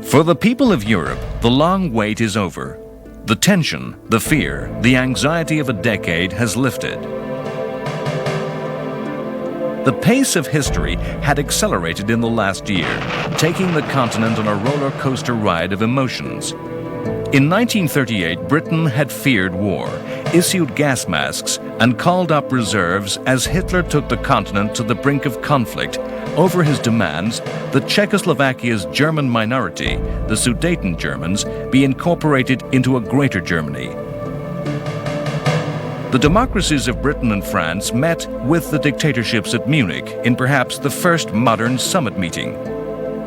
For the people of Europe, the long wait is over. The tension, the fear, the anxiety of a decade has lifted. The pace of history had accelerated in the last year, taking the continent on a roller coaster ride of emotions. In 1938, Britain had feared war, issued gas masks, and called up reserves as Hitler took the continent to the brink of conflict over his demands that Czechoslovakia's German minority, the Sudeten Germans, be incorporated into a greater Germany. The democracies of Britain and France met with the dictatorships at Munich in perhaps the first modern summit meeting.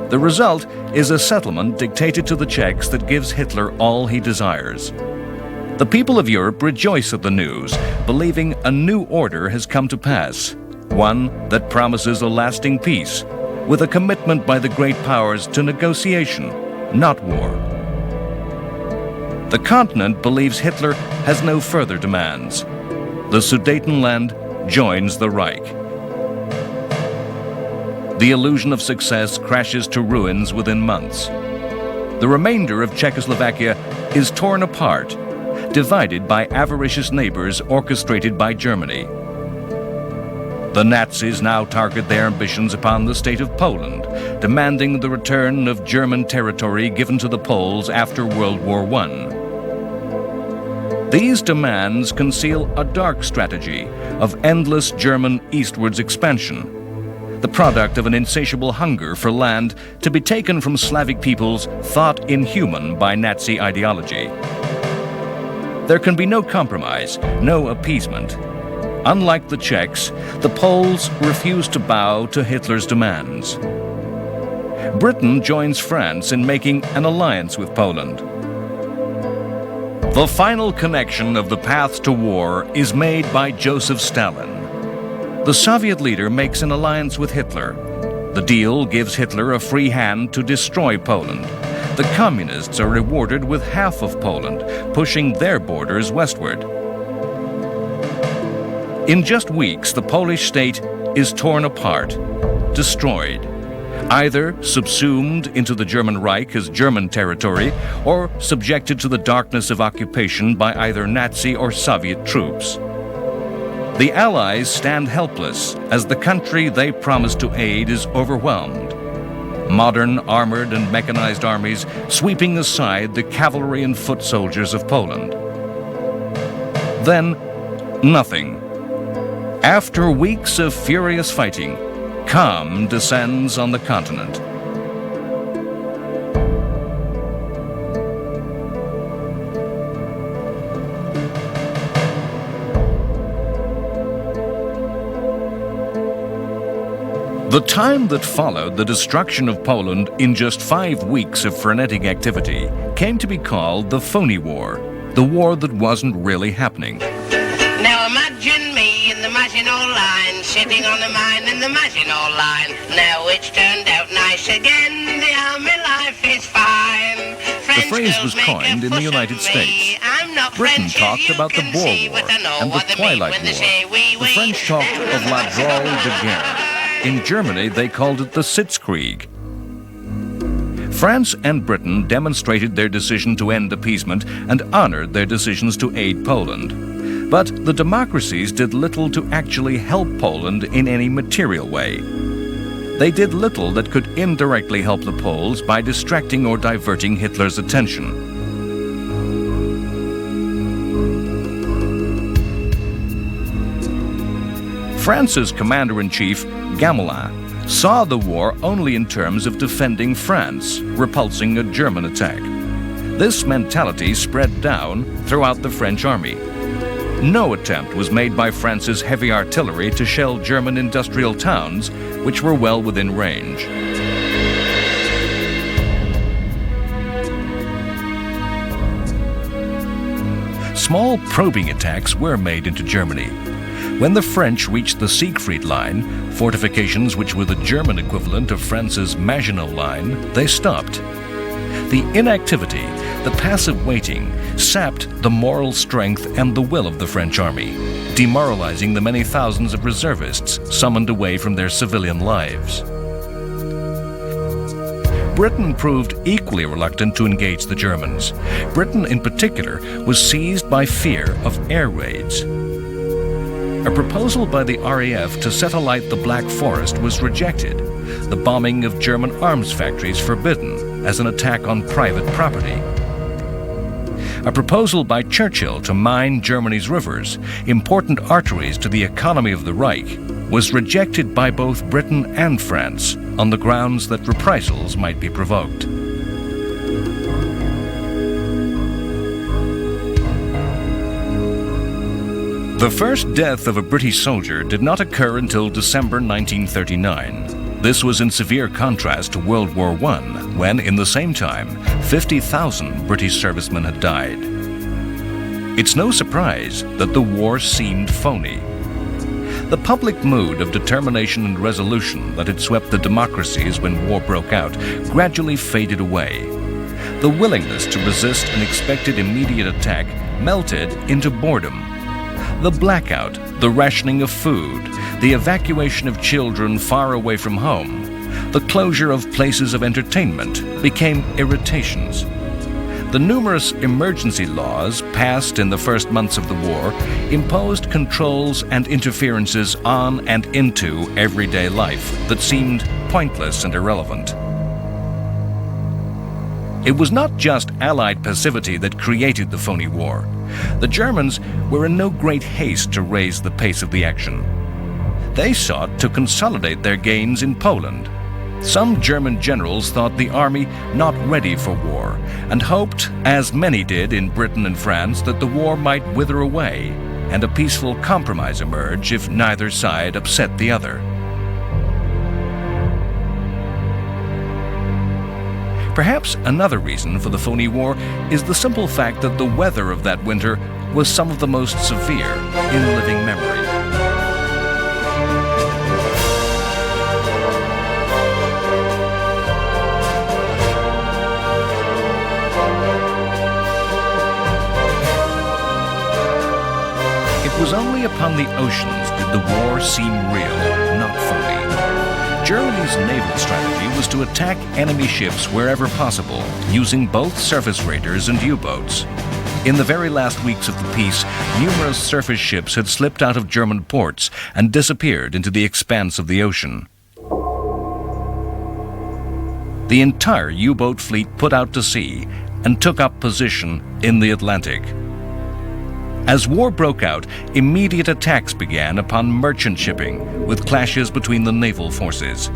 The result is a settlement dictated to the Czechs that gives Hitler all he desires. The people of Europe rejoice at the news, believing a new order has come to pass, one that promises a lasting peace, with a commitment by the great powers to negotiation, not war. The continent believes Hitler has no further demands. The Sudetenland joins the Reich. The illusion of success crashes to ruins within months. The remainder of Czechoslovakia is torn apart, divided by avaricious neighbors orchestrated by Germany. The Nazis now target their ambitions upon the state of Poland, demanding the return of German territory given to the Poles after World War I. These demands conceal a dark strategy of endless German eastwards expansion, the product of an insatiable hunger for land to be taken from Slavic peoples thought inhuman by Nazi ideology. There can be no compromise, no appeasement. Unlike the Czechs, the Poles refuse to bow to Hitler's demands. Britain joins France in making an alliance with Poland. The final connection of the path to war is made by Joseph Stalin. The Soviet leader makes an alliance with Hitler. The deal gives Hitler a free hand to destroy Poland. The communists are rewarded with half of Poland, pushing their borders westward. In just weeks, the Polish state is torn apart, destroyed, either subsumed into the German Reich as German territory or subjected to the darkness of occupation by either Nazi or Soviet troops. The Allies stand helpless as the country they promised to aid is overwhelmed. Modern armored and mechanized armies sweeping aside the cavalry and foot soldiers of Poland. Then, nothing. After weeks of furious fighting, calm descends on the continent. The time that followed the destruction of Poland in just 5 weeks of frenetic activity came to be called the Phony War, the war that wasn't really happening. Now imagine me in the Maginot Line, sitting on the mine in the Maginot Line. Now it's turned out nice again, the army life is fine. The phrase was coined in the United States. Britain talked about the Boer War and the Twilight War. The French talked of La Drôle de Guerre. In Germany, they called it the Sitzkrieg. France and Britain demonstrated their decision to end appeasement and honored their decisions to aid Poland. But the democracies did little to actually help Poland in any material way. They did little that could indirectly help the Poles by distracting or diverting Hitler's attention. France's commander-in-chief, Gamelin, saw the war only in terms of defending France, repulsing a German attack. This mentality spread down throughout the French army. No attempt was made by France's heavy artillery to shell German industrial towns, which were well within range. Small probing attacks were made into Germany. When the French reached the Siegfried Line, fortifications which were the German equivalent of France's Maginot Line, they stopped. The inactivity, the passive waiting, sapped the moral strength and the will of the French army, demoralizing the many thousands of reservists summoned away from their civilian lives. Britain proved equally reluctant to engage the Germans. Britain, in particular, was seized by fear of air raids. A proposal by the RAF to set alight the Black Forest was rejected, the bombing of German arms factories forbidden as an attack on private property. A proposal by Churchill to mine Germany's rivers, important arteries to the economy of the Reich, was rejected by both Britain and France on the grounds that reprisals might be provoked. The first death of a British soldier did not occur until December 1939. This was in severe contrast to World War I, when, in the same time, 50,000 British servicemen had died. It's no surprise that the war seemed phony. The public mood of determination and resolution that had swept the democracies when war broke out gradually faded away. The willingness to resist an expected immediate attack melted into boredom. The blackout, the rationing of food, the evacuation of children far away from home, the closure of places of entertainment became irritations. The numerous emergency laws passed in the first months of the war imposed controls and interferences on and into everyday life that seemed pointless and irrelevant. It was not just Allied passivity that created the phony war. The Germans were in no great haste to raise the pace of the action. They sought to consolidate their gains in Poland. Some German generals thought the army not ready for war and hoped, as many did in Britain and France, that the war might wither away and a peaceful compromise emerge if neither side upset the other. Perhaps another reason for the phony war is the simple fact that the weather of that winter was some of the most severe in living memory. It was only upon the oceans did the war seem real, not phony. Germany's naval strategy was to attack enemy ships wherever possible, using both surface raiders and U-boats. In the very last weeks of the peace, numerous surface ships had slipped out of German ports and disappeared into the expanse of the ocean. The entire U-boat fleet put out to sea and took up position in the Atlantic. As war broke out, immediate attacks began upon merchant shipping, with clashes between the naval forces.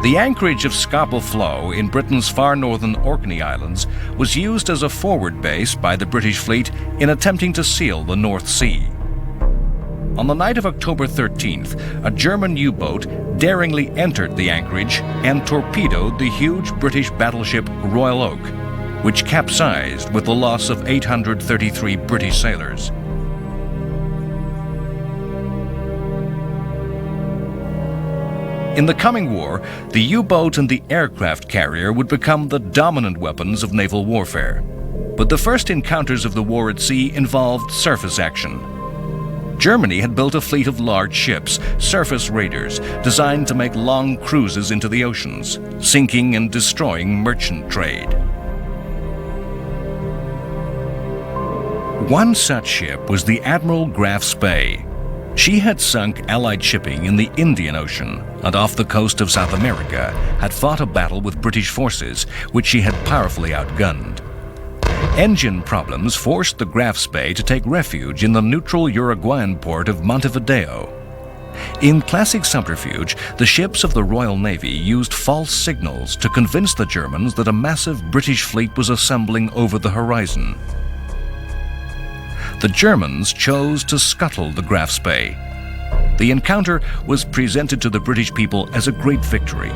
The anchorage of Scapa Flow in Britain's far northern Orkney Islands was used as a forward base by the British fleet in attempting to seal the North Sea. On the night of October 13th, a German U-boat daringly entered the anchorage and torpedoed the huge British battleship Royal Oak, which capsized with the loss of 833 British sailors. In the coming war, the U-boat and the aircraft carrier would become the dominant weapons of naval warfare. But the first encounters of the war at sea involved surface action. Germany had built a fleet of large ships, surface raiders, designed to make long cruises into the oceans, sinking and destroying merchant trade. One such ship was the Admiral Graf Spee. She had sunk Allied shipping in the Indian Ocean and off the coast of South America had fought a battle with British forces, which she had powerfully outgunned. Engine problems forced the Graf Spee to take refuge in the neutral Uruguayan port of Montevideo. In classic subterfuge, the ships of the Royal Navy used false signals to convince the Germans that a massive British fleet was assembling over the horizon. The Germans chose to scuttle the Graf Spee. The encounter was presented to the British people as a great victory.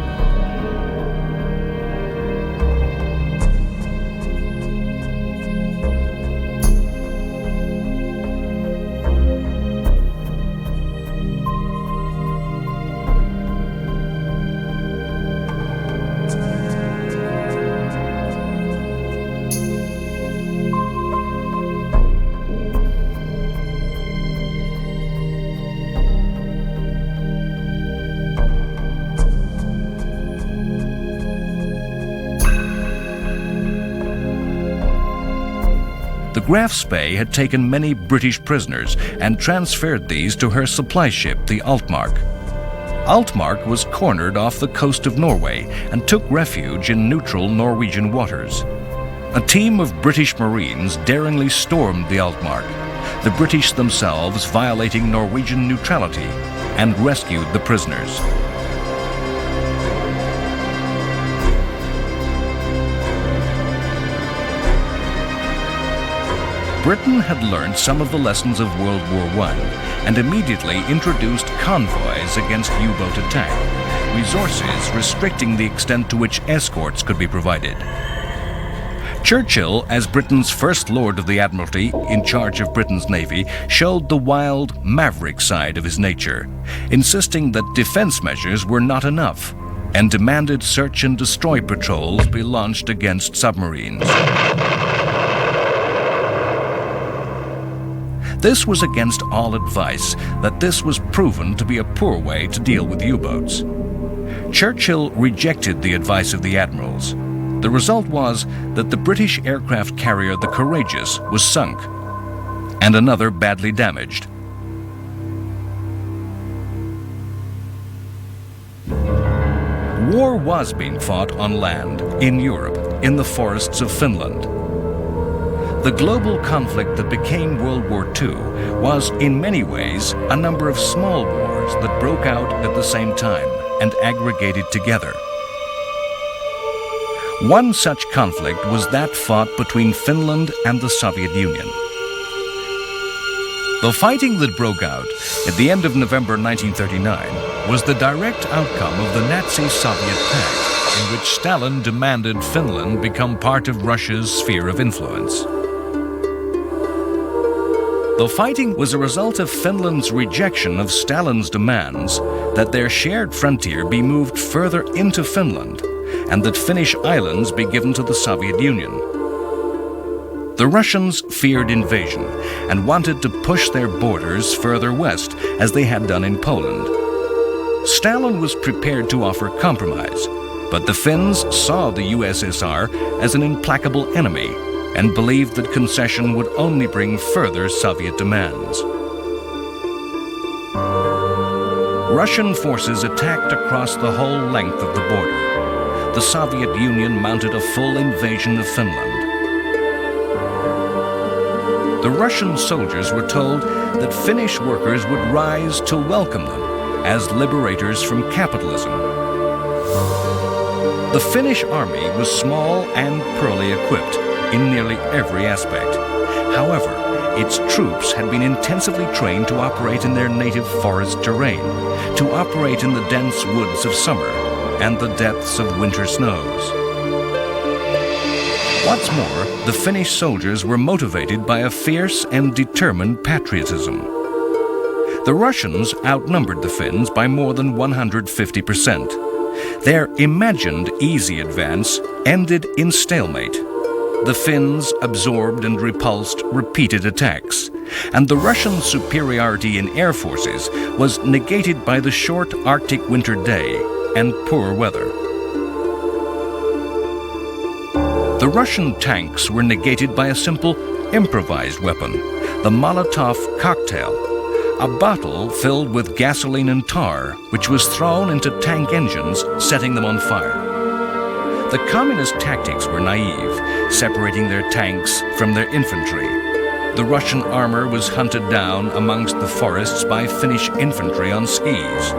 Graf Spee had taken many British prisoners and transferred these to her supply ship, the Altmark. Altmark was cornered off the coast of Norway and took refuge in neutral Norwegian waters. A team of British Marines daringly stormed the Altmark, the British themselves violating Norwegian neutrality, and rescued the prisoners. Britain had learned some of the lessons of World War I and immediately introduced convoys against U-boat attack, resources restricting the extent to which escorts could be provided. Churchill, as Britain's First Lord of the Admiralty in charge of Britain's Navy, showed the wild, maverick side of his nature, insisting that defense measures were not enough and demanded search and destroy patrols be launched against submarines. This was against all advice that this was proven to be a poor way to deal with U-boats. Churchill rejected the advice of the admirals. The result was that the British aircraft carrier the Courageous was sunk, and another badly damaged. War was being fought on land, in Europe, in the forests of Finland. The global conflict that became World War II was, in many ways, a number of small wars that broke out at the same time and aggregated together. One such conflict was that fought between Finland and the Soviet Union. The fighting that broke out at the end of November 1939 was the direct outcome of the Nazi-Soviet pact, in which Stalin demanded Finland become part of Russia's sphere of influence. The fighting was a result of Finland's rejection of Stalin's demands that their shared frontier be moved further into Finland and that Finnish islands be given to the Soviet Union. The Russians feared invasion and wanted to push their borders further west, as they had done in Poland. Stalin was prepared to offer compromise, but the Finns saw the USSR as an implacable enemy and believed that concession would only bring further Soviet demands. Russian forces attacked across the whole length of the border. The Soviet Union mounted a full invasion of Finland. The Russian soldiers were told that Finnish workers would rise to welcome them as liberators from capitalism. The Finnish army was small and poorly equipped in nearly every aspect. However, its troops had been intensively trained to operate in their native forest terrain, to operate in the dense woods of summer and the depths of winter snows. What's more, the Finnish soldiers were motivated by a fierce and determined patriotism. The Russians outnumbered the Finns by more than 150%. Their imagined easy advance ended in stalemate. The Finns absorbed and repulsed repeated attacks, and the Russian superiority in air forces was negated by the short Arctic winter day and poor weather. The Russian tanks were negated by a simple, improvised weapon, the Molotov cocktail, a bottle filled with gasoline and tar, which was thrown into tank engines, setting them on fire. The communist tactics were naive, separating their tanks from their infantry. The Russian armor was hunted down amongst the forests by Finnish infantry on skis.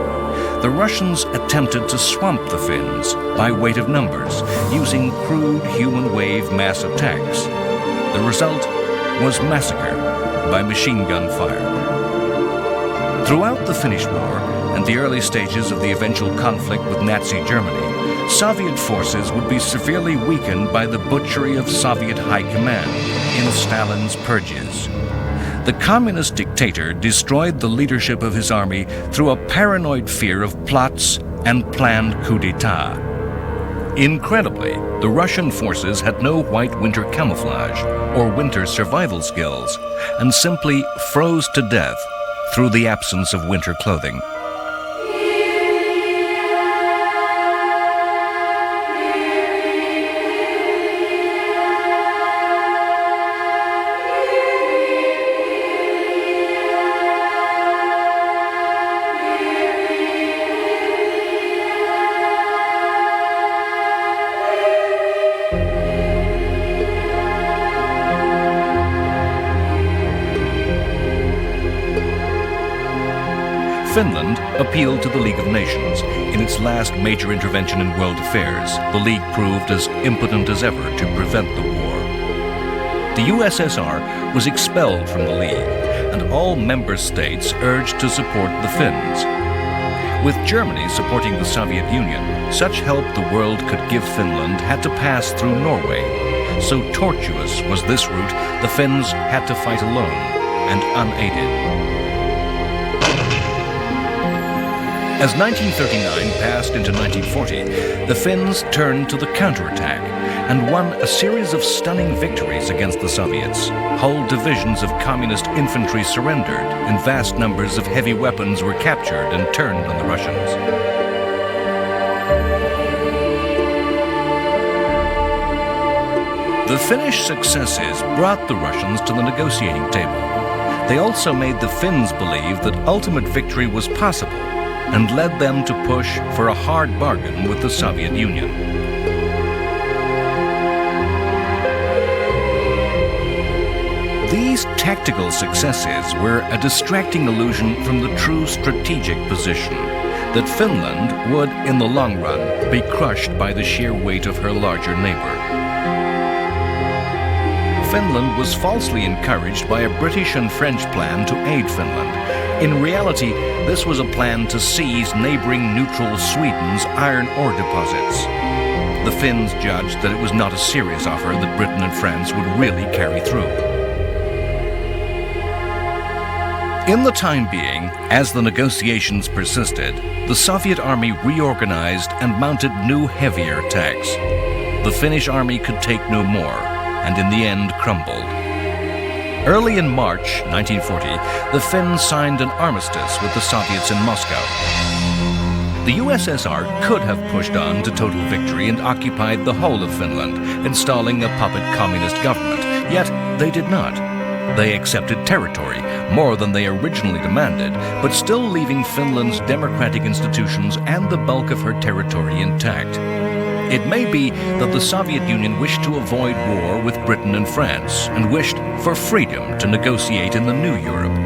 The Russians attempted to swamp the Finns by weight of numbers, using crude human wave mass attacks. The result was massacre by machine gun fire. Throughout the Finnish War and the early stages of the eventual conflict with Nazi Germany, Soviet forces would be severely weakened by the butchery of Soviet high command in Stalin's purges. The communist dictator destroyed the leadership of his army through a paranoid fear of plots and planned coup d'etat. Incredibly, the Russian forces had no white winter camouflage or winter survival skills and simply froze to death through the absence of winter clothing. Finland appealed to the League of Nations. In its last major intervention in world affairs, the League proved as impotent as ever to prevent the war. The USSR was expelled from the League, and all member states urged to support the Finns. With Germany supporting the Soviet Union, such help the world could give Finland had to pass through Norway. So tortuous was this route, the Finns had to fight alone and unaided. As 1939 passed into 1940, the Finns turned to the counterattack and won a series of stunning victories against the Soviets. Whole divisions of communist infantry surrendered, and vast numbers of heavy weapons were captured and turned on the Russians. The Finnish successes brought the Russians to the negotiating table. They also made the Finns believe that ultimate victory was possible, and led them to push for a hard bargain with the Soviet Union. These tactical successes were a distracting illusion from the true strategic position, that Finland would, in the long run, be crushed by the sheer weight of her larger neighbor. Finland was falsely encouraged by a British and French plan to aid Finland. In reality, this was a plan to seize neighboring neutral Sweden's iron ore deposits. The Finns judged that it was not a serious offer that Britain and France would really carry through. In the time being, as the negotiations persisted, the Soviet army reorganized and mounted new, heavier attacks. The Finnish army could take no more, and in the end crumbled. Early in March 1940, the Finns signed an armistice with the Soviets in Moscow. The USSR could have pushed on to total victory and occupied the whole of Finland, installing a puppet communist government. Yet they did not. They accepted territory, more than they originally demanded, but still leaving Finland's democratic institutions and the bulk of her territory intact. It may be that the Soviet Union wished to avoid war with Britain and France, and wished for freedom to negotiate in the new Europe.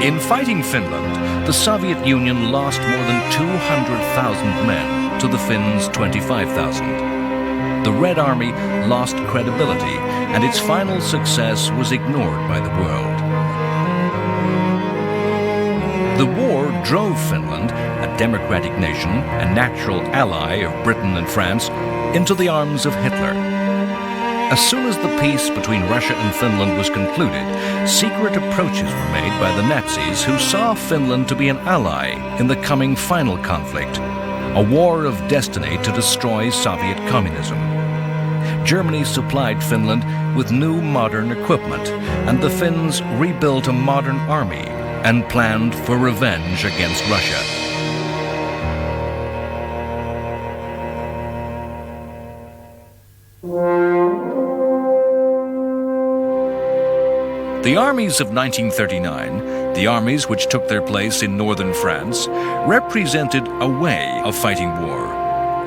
In fighting Finland, the Soviet Union lost more than 200,000 men to the Finns' 25,000. The Red Army lost credibility, and its final success was ignored by the world. The war drove Finland, a democratic nation, a natural ally of Britain and France, into the arms of Hitler. As soon as the peace between Russia and Finland was concluded, secret approaches were made by the Nazis, who saw Finland to be an ally in the coming final conflict, a war of destiny to destroy Soviet communism. Germany supplied Finland with new modern equipment, and the Finns rebuilt a modern army and planned for revenge against Russia. The armies of 1939, the armies which took their place in northern France, represented a way of fighting war,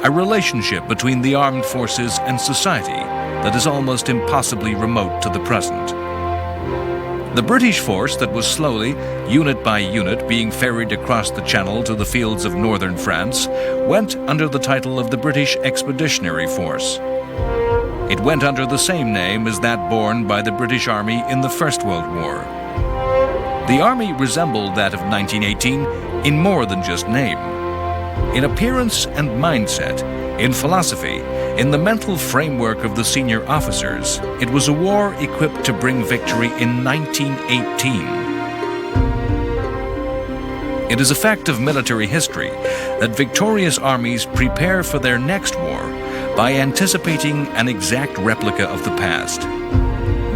a relationship between the armed forces and society that is almost impossibly remote to the present. The British force that was slowly, unit by unit, being ferried across the Channel to the fields of northern France went under the title of the British Expeditionary Force. It went under the same name as that borne by the British Army in the First World War. The army resembled that of 1918 in more than just name. In appearance and mindset, in philosophy, in the mental framework of the senior officers, it was a war equipped to bring victory in 1918. It is a fact of military history that victorious armies prepare for their next war by anticipating an exact replica of the past.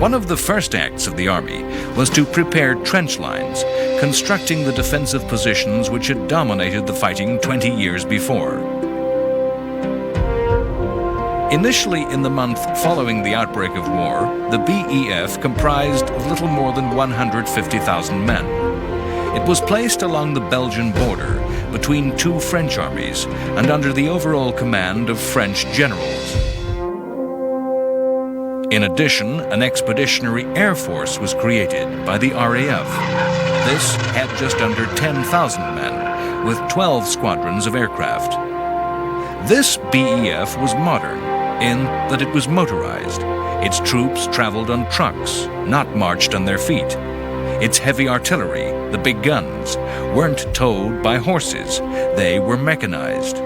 One of the first acts of the army was to prepare trench lines, constructing the defensive positions which had dominated the fighting 20 years before. Initially, in the month following the outbreak of war, the BEF comprised of little more than 150,000 men. It was placed along the Belgian border between two French armies and under the overall command of French generals. In addition, an expeditionary air force was created by the RAF. This had just under 10,000 men, with 12 squadrons of aircraft. This BEF was modern in that it was motorized. Its troops traveled on trucks, not marched on their feet. Its heavy artillery, the big guns, weren't towed by horses. They were mechanized.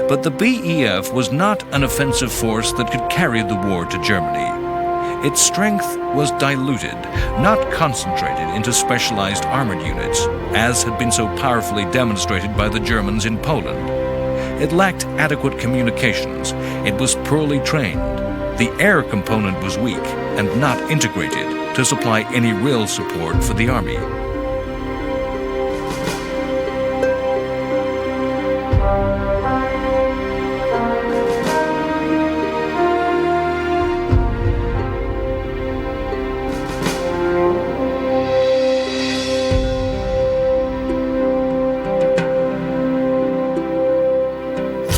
But the BEF was not an offensive force that could carry the war to Germany. Its strength was diluted, not concentrated into specialized armored units, as had been so powerfully demonstrated by the Germans in Poland. It lacked adequate communications. It was poorly trained. The air component was weak and not integrated to supply any real support for the army.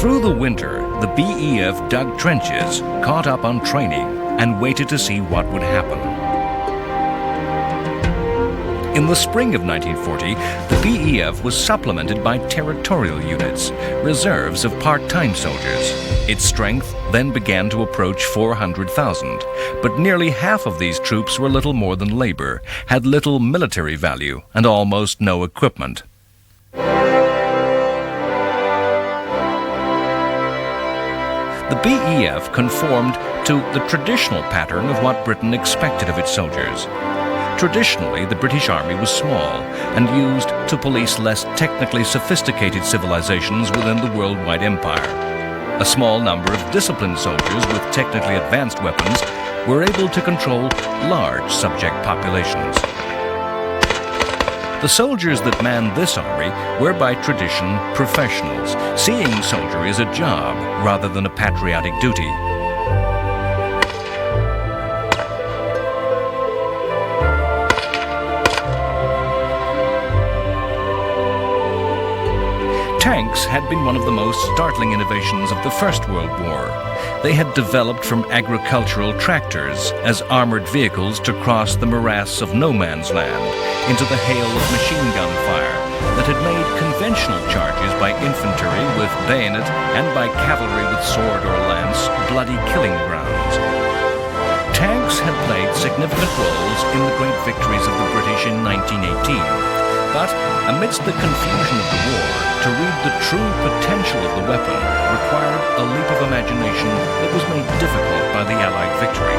Through the winter, the BEF dug trenches, caught up on training, and waited to see what would happen. In the spring of 1940, the BEF was supplemented by territorial units, reserves of part-time soldiers. Its strength then began to approach 400,000, but nearly half of these troops were little more than labor, had little military value, and almost no equipment. The BEF conformed to the traditional pattern of what Britain expected of its soldiers. Traditionally, the British Army was small and used to police less technically sophisticated civilizations within the worldwide empire. A small number of disciplined soldiers with technically advanced weapons were able to control large subject populations. The soldiers that manned this army were by tradition professionals, seeing soldiery as a job rather than a patriotic duty. Tanks had been one of the most startling innovations of the First World War. They had developed from agricultural tractors as armored vehicles to cross the morass of no man's land into the hail of machine gun fire that had made conventional charges by infantry with bayonet and by cavalry with sword or lance bloody killing grounds. Tanks had played significant roles in the great victories of the British in 1918. But amidst the confusion of the war, to read the true potential of the weapon required a leap of imagination that was made difficult by the Allied victory.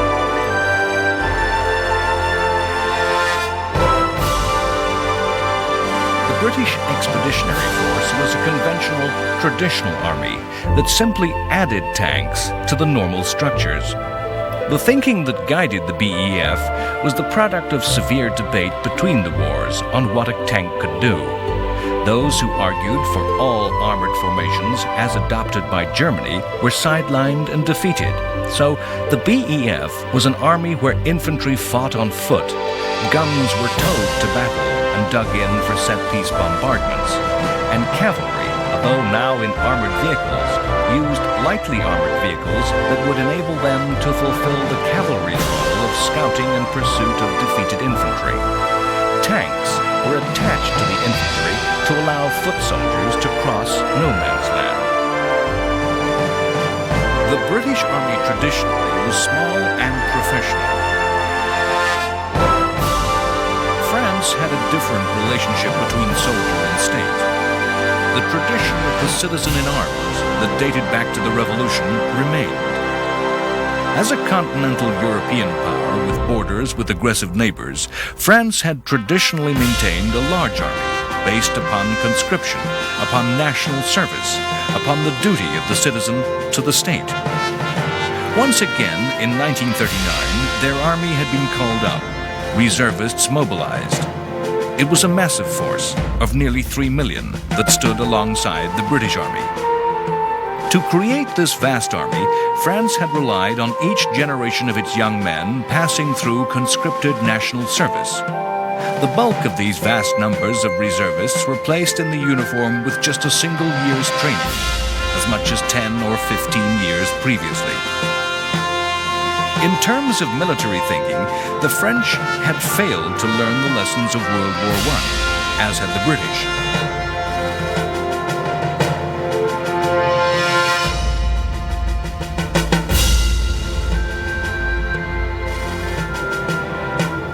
The British Expeditionary Force was a conventional, traditional army that simply added tanks to the normal structures. The thinking that guided the BEF was the product of severe debate between the wars on what a tank could do. Those who argued for all armored formations as adopted by Germany were sidelined and defeated. So the BEF was an army where infantry fought on foot, guns were towed to battle and dug in for set-piece bombardments, and cavalry, although now in armored vehicles, used lightly armored vehicles that would enable them to fulfill the cavalry's role of scouting and pursuit of defeated infantry. Tanks were attached to the infantry to allow foot soldiers to cross no man's land. The British Army traditionally was small and professional. France had a different relationship between soldier and state. The tradition of the citizen in arms that dated back to the Revolution remained. As a continental European power with borders with aggressive neighbors, France had traditionally maintained a large army based upon conscription, upon national service, upon the duty of the citizen to the state. Once again, in 1939, their army had been called up, reservists mobilized. It was a massive force of nearly 3 million that stood alongside the British Army. To create this vast army, France had relied on each generation of its young men passing through conscripted national service. The bulk of these vast numbers of reservists were placed in the uniform with just a single year's training, as much as 10 or 15 years previously. In terms of military thinking, the French had failed to learn the lessons of World War I, as had the British.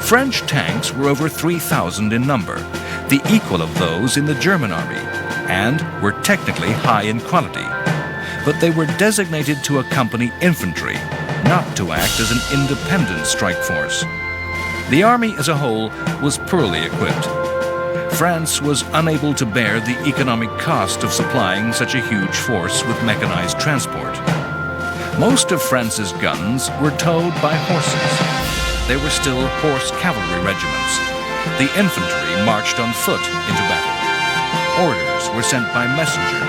French tanks were over 3,000 in number, the equal of those in the German army, and were technically high in quality. But they were designated to accompany infantry, not to act as an independent strike force. The army as a whole was poorly equipped. France was unable to bear the economic cost of supplying such a huge force with mechanized transport. Most of France's guns were towed by horses. They were still horse cavalry regiments. The infantry marched on foot into battle. Orders were sent by messenger,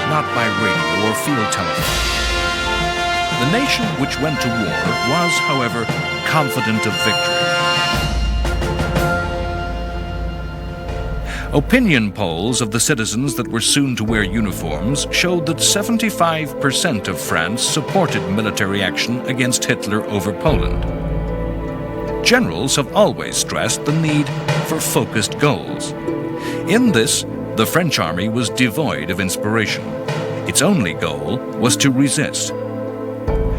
not by radio or field telephone. The nation which went to war was, however, confident of victory. Opinion polls of the citizens that were soon to wear uniforms showed that 75% of France supported military action against Hitler over Poland. Generals have always stressed the need for focused goals. In this, the French army was devoid of inspiration. Its only goal was to resist.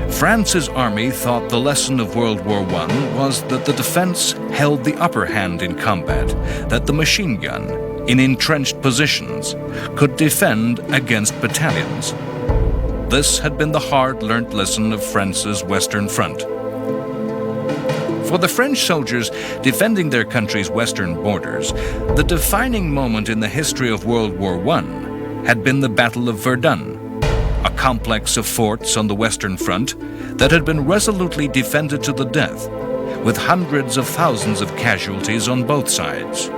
France's army thought the lesson of World War I was that the defense held the upper hand in combat, that the machine gun, in entrenched positions, could defend against battalions. This had been the hard-learnt lesson of France's Western Front. For the French soldiers defending their country's western borders, the defining moment in the history of World War I had been the Battle of Verdun, a complex of forts on the Western Front that had been resolutely defended to the death, with hundreds of thousands of casualties on both sides.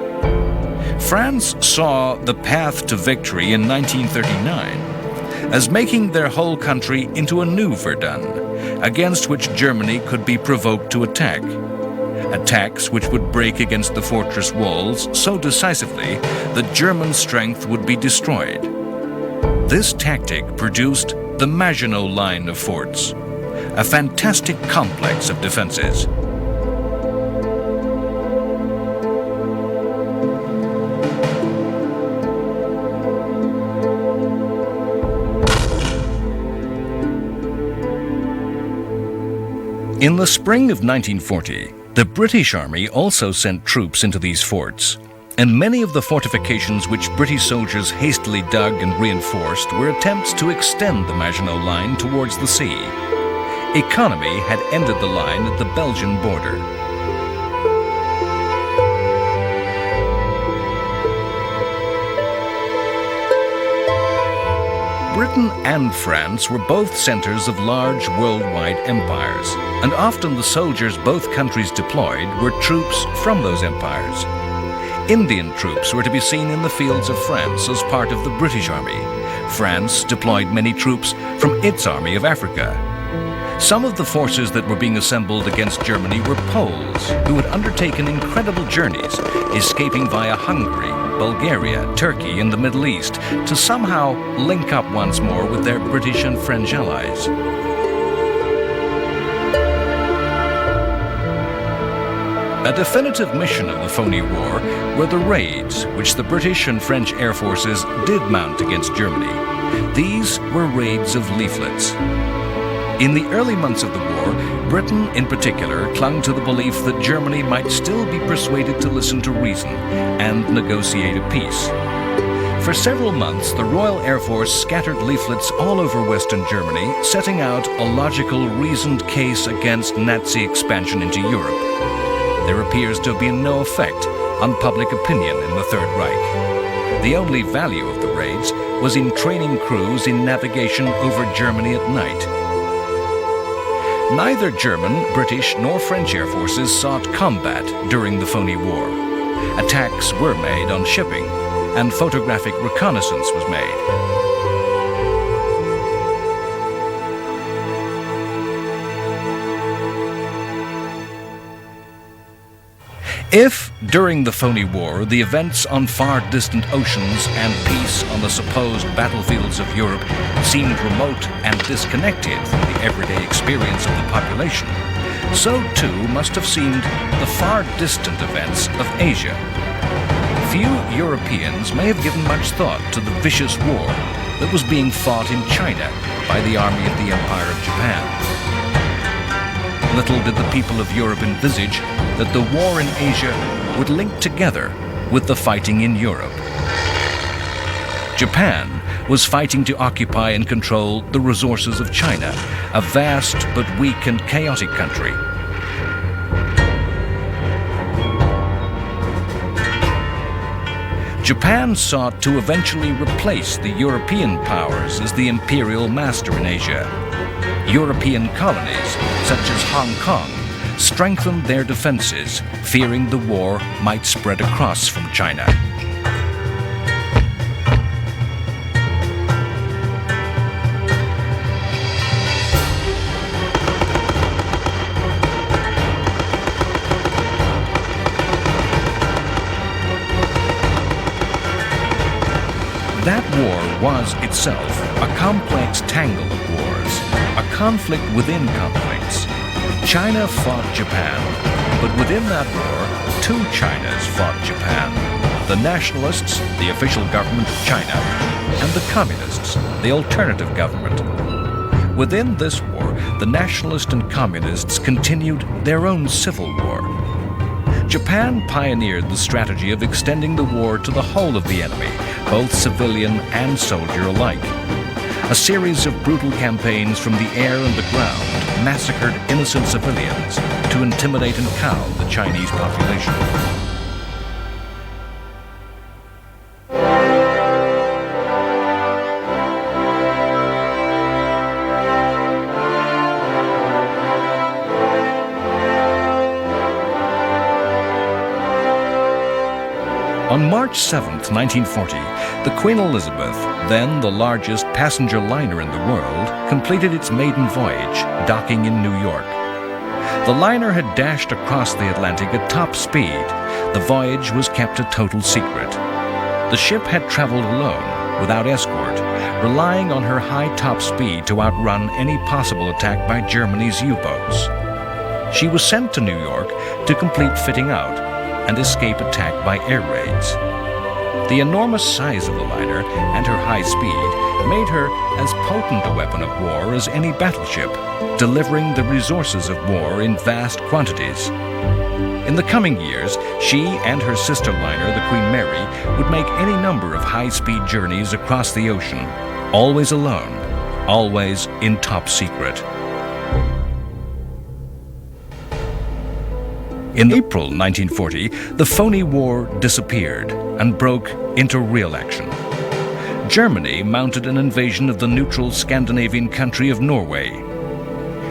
France saw the path to victory in 1939 as making their whole country into a new Verdun, against which Germany could be provoked to attack. Attacks which would break against the fortress walls so decisively that German strength would be destroyed. This tactic produced the Maginot Line of forts, a fantastic complex of defenses. In the spring of 1940, the British Army also sent troops into these forts, and many of the fortifications which British soldiers hastily dug and reinforced were attempts to extend the Maginot Line towards the sea. Economy had ended the line at the Belgian border. Britain and France were both centers of large worldwide empires, and often the soldiers both countries deployed were troops from those empires. Indian troops were to be seen in the fields of France as part of the British Army. France deployed many troops from its Army of Africa. Some of the forces that were being assembled against Germany were Poles who had undertaken incredible journeys, escaping via Hungary, Bulgaria, Turkey, and the Middle East to somehow link up once more with their British and French allies. A definitive mission of the Phony War were the raids which the British and French air forces did mount against Germany. These were raids of leaflets. In the early months of the war, Britain in particular clung to the belief that Germany might still be persuaded to listen to reason and negotiate a peace. For several months, the Royal Air Force scattered leaflets all over Western Germany, setting out a logical, reasoned case against Nazi expansion into Europe. There appears to have been no effect on public opinion in the Third Reich. The only value of the raids was in training crews in navigation over Germany at night. Neither German, British, nor French air forces sought combat during the Phony War. Attacks were made on shipping, and photographic reconnaissance was made. If, during the Phony War, the events on far distant oceans and peace on the supposed battlefields of Europe seemed remote and disconnected from the everyday experience of the population, so too must have seemed the far distant events of Asia. Few Europeans may have given much thought to the vicious war that was being fought in China by the army of the Empire of Japan. Little did the people of Europe envisage that the war in Asia would link together with the fighting in Europe. Japan was fighting to occupy and control the resources of China, a vast but weak and chaotic country. Japan sought to eventually replace the European powers as the imperial master in Asia. European colonies, such as Hong Kong, strengthened their defenses, fearing the war might spread across from China. That war was itself a complex tangle of wars, a conflict within conflicts. China fought Japan, but within that war, two Chinas fought Japan. The nationalists, the official government of China, and the communists, the alternative government. Within this war, the nationalists and communists continued their own civil war. Japan pioneered the strategy of extending the war to the whole of the enemy, both civilian and soldier alike. A series of brutal campaigns from the air and the ground massacred innocent civilians to intimidate and cow the Chinese population. On March 7, 1940, the Queen Elizabeth, then the largest passenger liner in the world, completed its maiden voyage, docking in New York. The liner had dashed across the Atlantic at top speed. The voyage was kept a total secret. The ship had traveled alone, without escort, relying on her high top speed to outrun any possible attack by Germany's U-boats. She was sent to New York to complete fitting out and escape attack by air raids. The enormous size of the liner and her high speed made her as potent a weapon of war as any battleship, delivering the resources of war in vast quantities. In the coming years, she and her sister liner, the Queen Mary, would make any number of high-speed journeys across the ocean, always alone, always in top secret. In April 1940, the phony war disappeared and broke into real action. Germany mounted an invasion of the neutral Scandinavian country of Norway.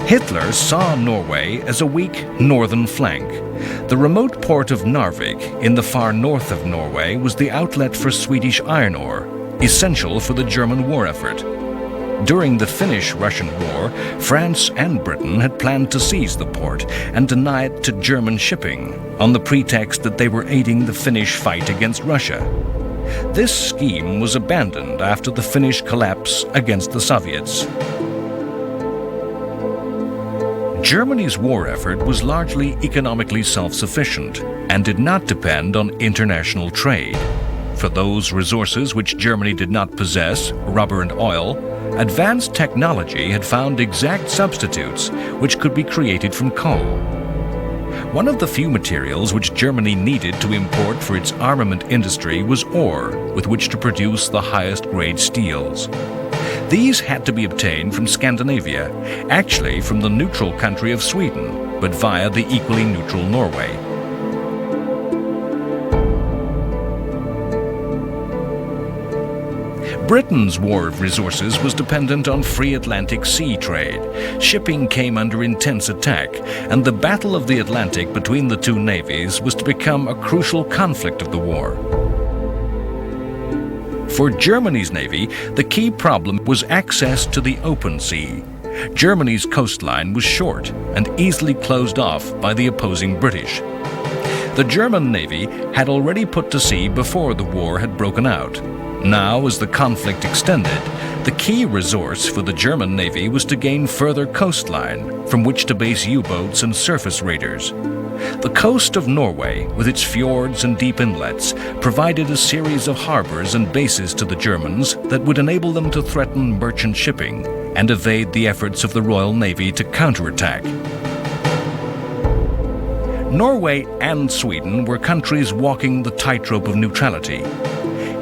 Hitler saw Norway as a weak northern flank. The remote port of Narvik in the far north of Norway was the outlet for Swedish iron ore, essential for the German war effort. During the Finnish-Russian War, France and Britain had planned to seize the port and deny it to German shipping on the pretext that they were aiding the Finnish fight against Russia. This scheme was abandoned after the Finnish collapse against the Soviets. Germany's war effort was largely economically self-sufficient and did not depend on international trade. For those resources which Germany did not possess, rubber and oil, advanced technology had found exact substitutes which could be created from coal. One of the few materials which Germany needed to import for its armament industry was ore with which to produce the highest grade steels. These had to be obtained from Scandinavia, actually from the neutral country of Sweden, but via the equally neutral Norway. Britain's war of resources was dependent on free Atlantic sea trade. Shipping came under intense attack, and the Battle of the Atlantic between the two navies was to become a crucial conflict of the war. For Germany's navy, the key problem was access to the open sea. Germany's coastline was short and easily closed off by the opposing British. The German navy had already put to sea before the war had broken out. Now, as the conflict extended, the key resource for the German Navy was to gain further coastline from which to base U-boats and surface raiders. The coast of Norway, with its fjords and deep inlets, provided a series of harbors and bases to the Germans that would enable them to threaten merchant shipping and evade the efforts of the Royal Navy to counterattack. Norway and Sweden were countries walking the tightrope of neutrality.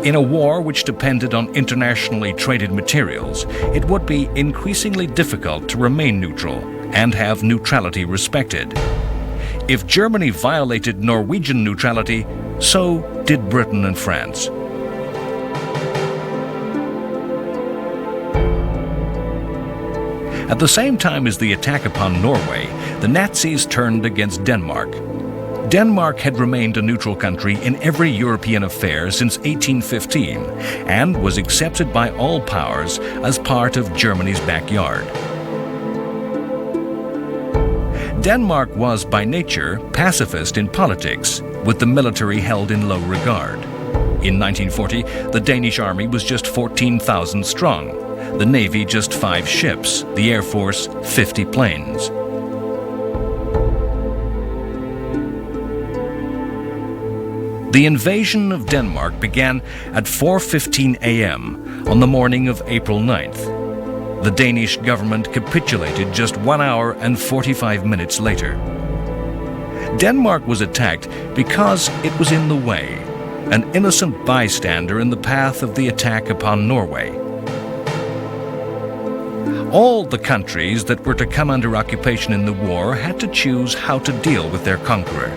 In a war which depended on internationally traded materials, it would be increasingly difficult to remain neutral and have neutrality respected. If Germany violated Norwegian neutrality, so did Britain and France. At the same time as the attack upon Norway, the Nazis turned against Denmark. Denmark had remained a neutral country in every European affair since 1815 and was accepted by all powers as part of Germany's backyard. Denmark was by nature pacifist in politics, with the military held in low regard. In 1940, the Danish army was just 14,000 strong, the Navy just 5 ships, the Air Force 50 planes. The invasion of Denmark began at 4:15 a.m. on the morning of April 9th. The Danish government capitulated just 1 hour and 45 minutes later. Denmark was attacked because it was in the way, an innocent bystander in the path of the attack upon Norway. All the countries that were to come under occupation in the war had to choose how to deal with their conqueror.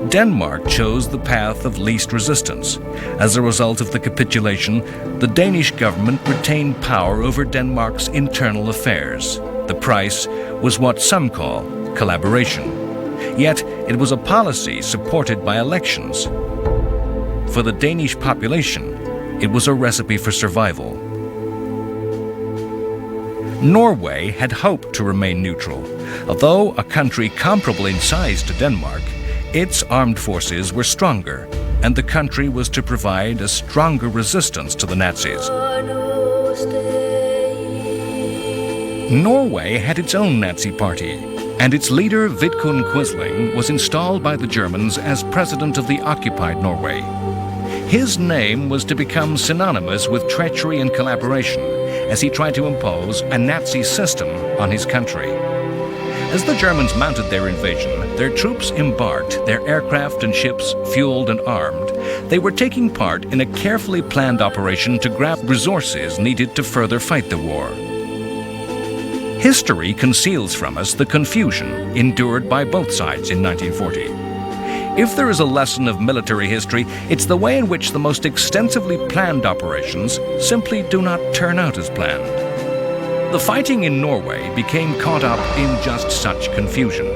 Denmark chose the path of least resistance. As a result of the capitulation, the Danish government retained power over Denmark's internal affairs. The price was what some call collaboration. Yet it was a policy supported by elections. For the Danish population, it was a recipe for survival. Norway had hoped to remain neutral. Although a country comparable in size to Denmark, its armed forces were stronger, and the country was to provide a stronger resistance to the Nazis. Norway had its own Nazi party, and its leader Vidkun Quisling was installed by the Germans as president of the occupied Norway. His name was to become synonymous with treachery and collaboration as he tried to impose a Nazi system on his country. As the Germans mounted their invasion, their troops embarked, their aircraft and ships fueled and armed. They were taking part in a carefully planned operation to grab resources needed to further fight the war. History conceals from us the confusion endured by both sides in 1940. If there is a lesson of military history, it's the way in which the most extensively planned operations simply do not turn out as planned. The fighting in Norway became caught up in just such confusion.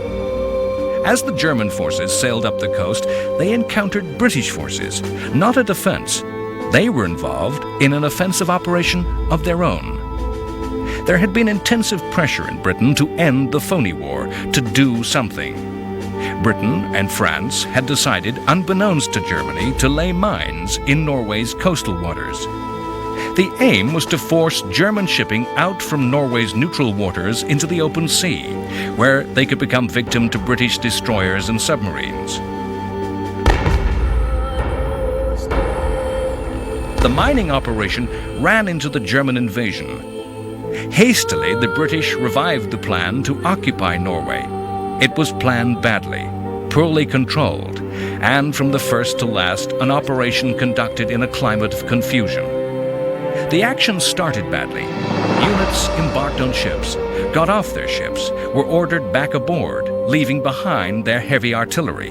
As the German forces sailed up the coast, they encountered British forces, not a defense. They were involved in an offensive operation of their own. There had been intensive pressure in Britain to end the phony war, to do something. Britain and France had decided, unbeknownst to Germany, to lay mines in Norway's coastal waters. The aim was to force German shipping out from Norway's neutral waters into the open sea, where they could become victim to British destroyers and submarines. The mining operation ran into the German invasion. Hastily, the British revived the plan to occupy Norway. It was planned badly, poorly controlled, and from the first to last, an operation conducted in a climate of confusion. The action started badly. Units embarked on ships, got off their ships, were ordered back aboard, leaving behind their heavy artillery.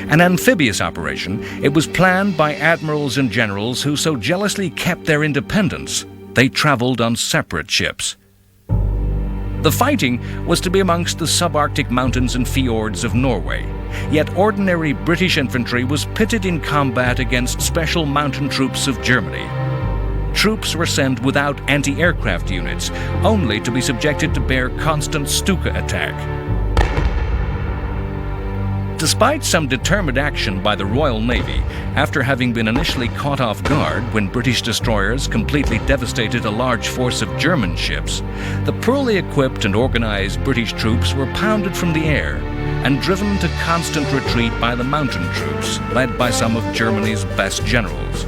An amphibious operation, it was planned by admirals and generals who so jealously kept their independence, they traveled on separate ships. The fighting was to be amongst the subarctic mountains and fjords of Norway, yet ordinary British infantry was pitted in combat against special mountain troops of Germany. Troops were sent without anti-aircraft units, only to be subjected to bear constant Stuka attack. Despite some determined action by the Royal Navy, after having been initially caught off guard when British destroyers completely devastated a large force of German ships, the poorly equipped and organized British troops were pounded from the air and driven to constant retreat by the mountain troops, led by some of Germany's best generals.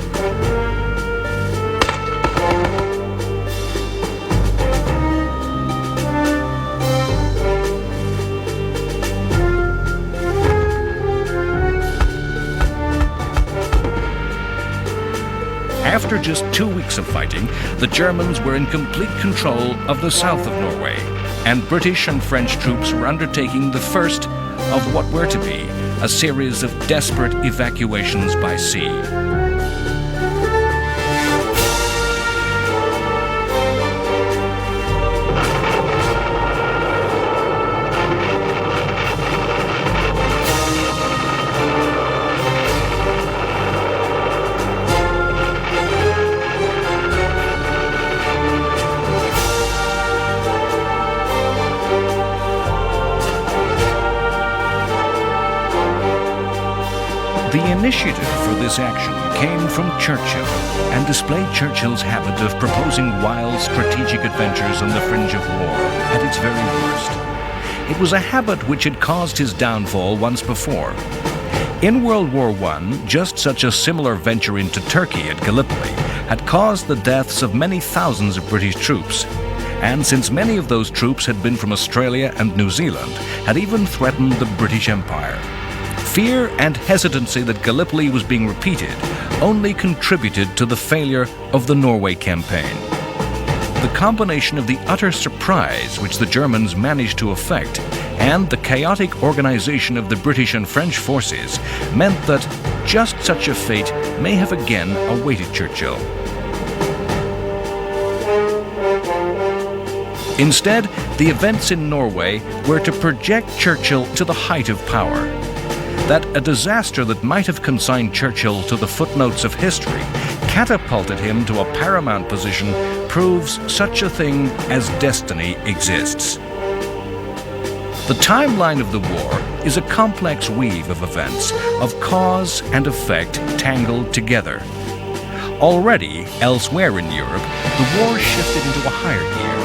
After just 2 weeks of fighting, the Germans were in complete control of the south of Norway, and British and French troops were undertaking the first of what were to be a series of desperate evacuations by sea. The initiative for this action came from Churchill and displayed Churchill's habit of proposing wild strategic adventures on the fringe of war at its very worst. It was a habit which had caused his downfall once before. In World War I, just such a similar venture into Turkey at Gallipoli had caused the deaths of many thousands of British troops. And since many of those troops had been from Australia and New Zealand, had even threatened the British Empire. Fear and hesitancy that Gallipoli was being repeated only contributed to the failure of the Norway campaign. The combination of the utter surprise which the Germans managed to effect and the chaotic organization of the British and French forces meant that just such a fate may have again awaited Churchill. Instead, the events in Norway were to project Churchill to the height of power. That a disaster that might have consigned Churchill to the footnotes of history catapulted him to a paramount position proves such a thing as destiny exists. The timeline of the war is a complex weave of events, of cause and effect tangled together. Already, elsewhere in Europe, the war shifted into a higher gear.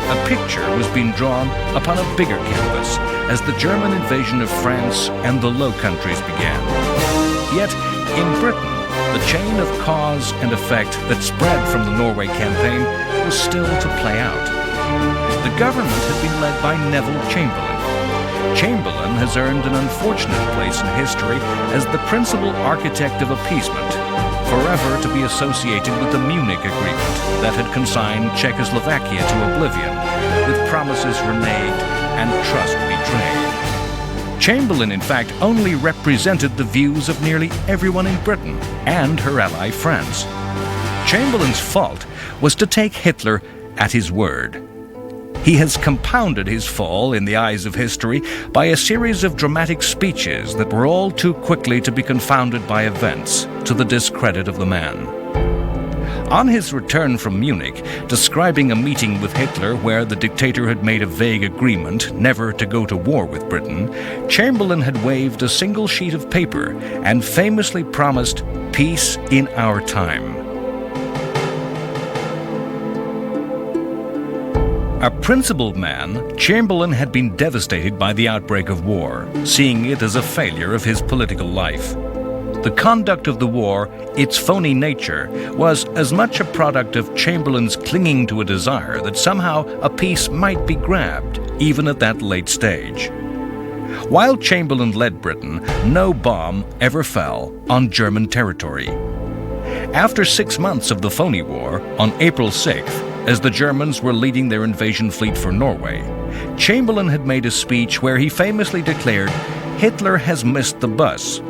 A picture was being drawn upon a bigger canvas as the German invasion of France and the Low Countries began. Yet, in Britain, the chain of cause and effect that spread from the Norway campaign was still to play out. The government had been led by Neville Chamberlain. Chamberlain has earned an unfortunate place in history as the principal architect of appeasement, forever to be associated with the Munich Agreement that had consigned Czechoslovakia to oblivion, with promises reneged and trust betrayed. Chamberlain, in fact, only represented the views of nearly everyone in Britain and her ally France. Chamberlain's fault was to take Hitler at his word. He has compounded his fall in the eyes of history by a series of dramatic speeches that were all too quickly to be confounded by events, to the discredit of the man. On his return from Munich, describing a meeting with Hitler where the dictator had made a vague agreement never to go to war with Britain, Chamberlain had waved a single sheet of paper and famously promised peace in our time. A principled man, Chamberlain had been devastated by the outbreak of war, seeing it as a failure of his political life. The conduct of the war, its phony nature, was as much a product of Chamberlain's clinging to a desire that somehow a peace might be grabbed, even at that late stage. While Chamberlain led Britain, no bomb ever fell on German territory. After 6 months of the phony war, on April 6th, as the Germans were leading their invasion fleet for Norway, Chamberlain had made a speech where he famously declared, "Hitler has missed the bus."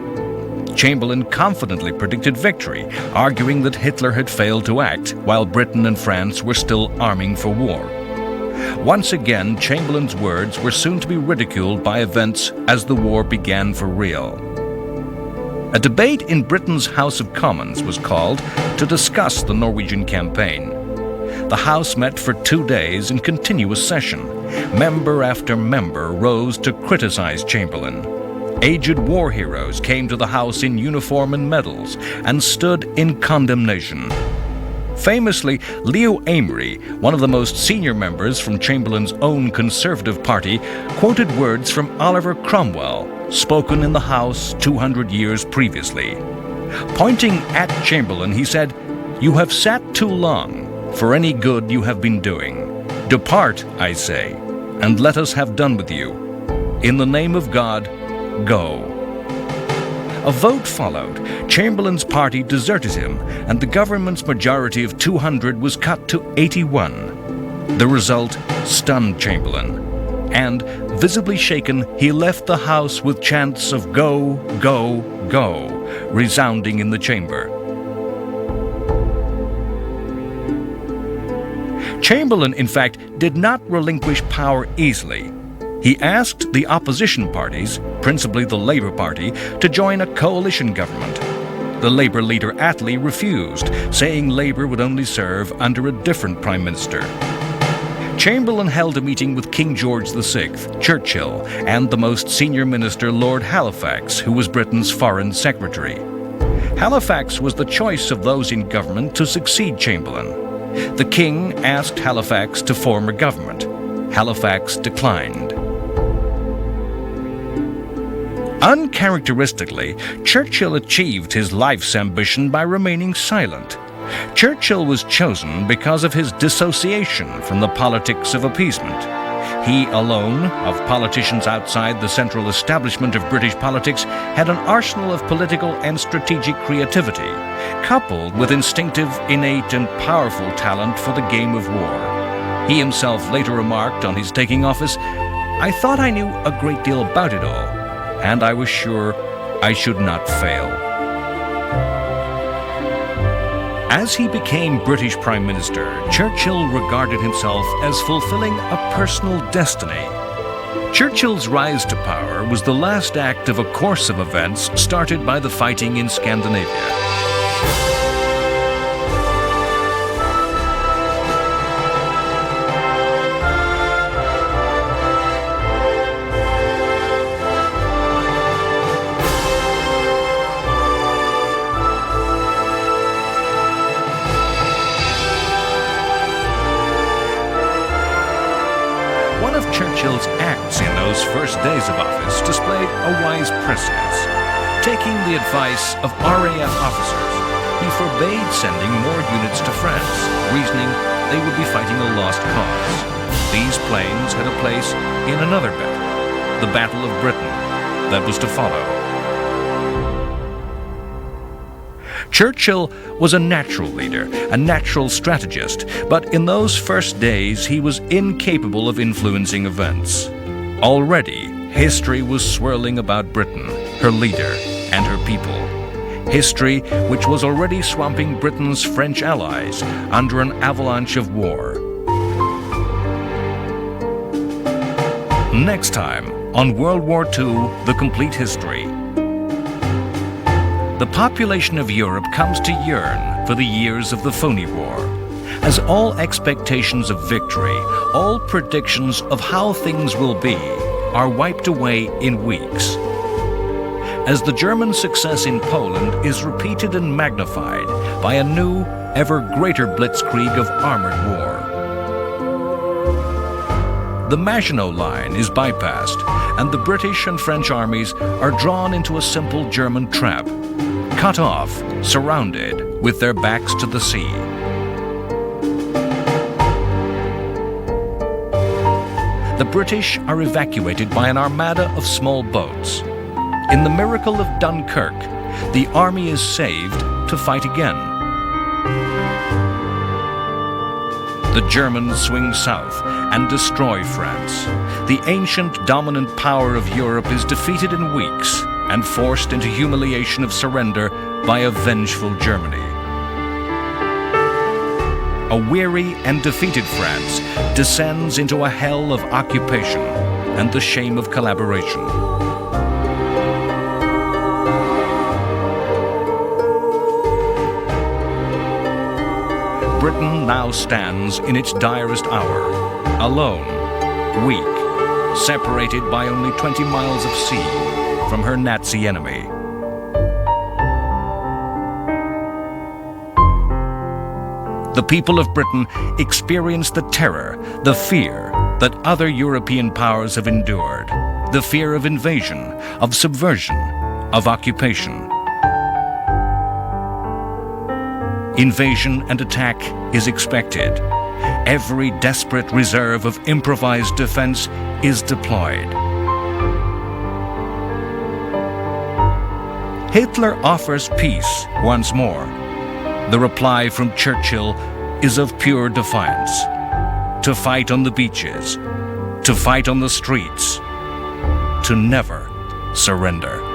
Chamberlain confidently predicted victory, arguing that Hitler had failed to act while Britain and France were still arming for war. Once again, Chamberlain's words were soon to be ridiculed by events as the war began for real. A debate in Britain's House of Commons was called to discuss the Norwegian campaign. The House met for 2 days in continuous session. Member after member rose to criticize Chamberlain. Aged war heroes came to the house in uniform and medals and stood in condemnation. Famously, Leo Amery, one of the most senior members from Chamberlain's own Conservative Party, quoted words from Oliver Cromwell, spoken in the House 200 years previously. Pointing at Chamberlain, he said, "You have sat too long for any good you have been doing. Depart, I say, and let us have done with you. In the name of God, go." A vote followed. Chamberlain's party deserted him, and the government's majority of 200 was cut to 81. The result stunned Chamberlain, and, visibly shaken, he left the house with chants of "Go, go, go," resounding in the chamber. Chamberlain, in fact, did not relinquish power easily. He asked the opposition parties, principally the Labour Party, to join a coalition government. The Labour leader Attlee refused, saying Labour would only serve under a different Prime Minister. Chamberlain held a meeting with King George VI, Churchill, and the most senior minister, Lord Halifax, who was Britain's Foreign Secretary. Halifax was the choice of those in government to succeed Chamberlain. The King asked Halifax to form a government. Halifax declined. Uncharacteristically, Churchill achieved his life's ambition by remaining silent. Churchill was chosen because of his dissociation from the politics of appeasement. He alone, of politicians outside the central establishment of British politics, had an arsenal of political and strategic creativity, coupled with instinctive, innate, and powerful talent for the game of war. He himself later remarked on his taking office, "I thought I knew a great deal about it all, and I was sure I should not fail." As he became British Prime Minister, Churchill regarded himself as fulfilling a personal destiny. Churchill's rise to power was the last act of a course of events started by the fighting in Scandinavia. One of Churchill's acts in those first days of office displayed a wise prescience. Taking the advice of RAF officers, he forbade sending more units to France, reasoning they would be fighting a lost cause. These planes had a place in another battle, the Battle of Britain, that was to follow. Churchill was a natural leader, a natural strategist, but in those first days he was incapable of influencing events. Already, history was swirling about Britain, her leader, and her people. History which was already swamping Britain's French allies under an avalanche of war. Next time, on World War II, The Complete History. The population of Europe comes to yearn for the years of the phony war, as all expectations of victory, all predictions of how things will be, are wiped away in weeks. As the German success in Poland is repeated and magnified by a new, ever greater blitzkrieg of armored war. The Maginot Line is bypassed, and the British and French armies are drawn into a simple German trap, cut off, surrounded, with their backs to the sea. The British are evacuated by an armada of small boats. In the miracle of Dunkirk, the army is saved to fight again. The Germans swing south and destroy France. The ancient dominant power of Europe is defeated in weeks and forced into humiliation of surrender by a vengeful Germany. A weary and defeated France descends into a hell of occupation and the shame of collaboration. Britain now stands in its direst hour, alone, weak, separated by only 20 miles of sea from her Nazi enemy. The people of Britain experienced the terror, the fear that other European powers have endured, the fear of invasion, of subversion, of occupation. Invasion and attack is expected. Every desperate reserve of improvised defense is deployed. Hitler offers peace once more. The reply from Churchill is of pure defiance. To fight on the beaches, to fight on the streets, to never surrender.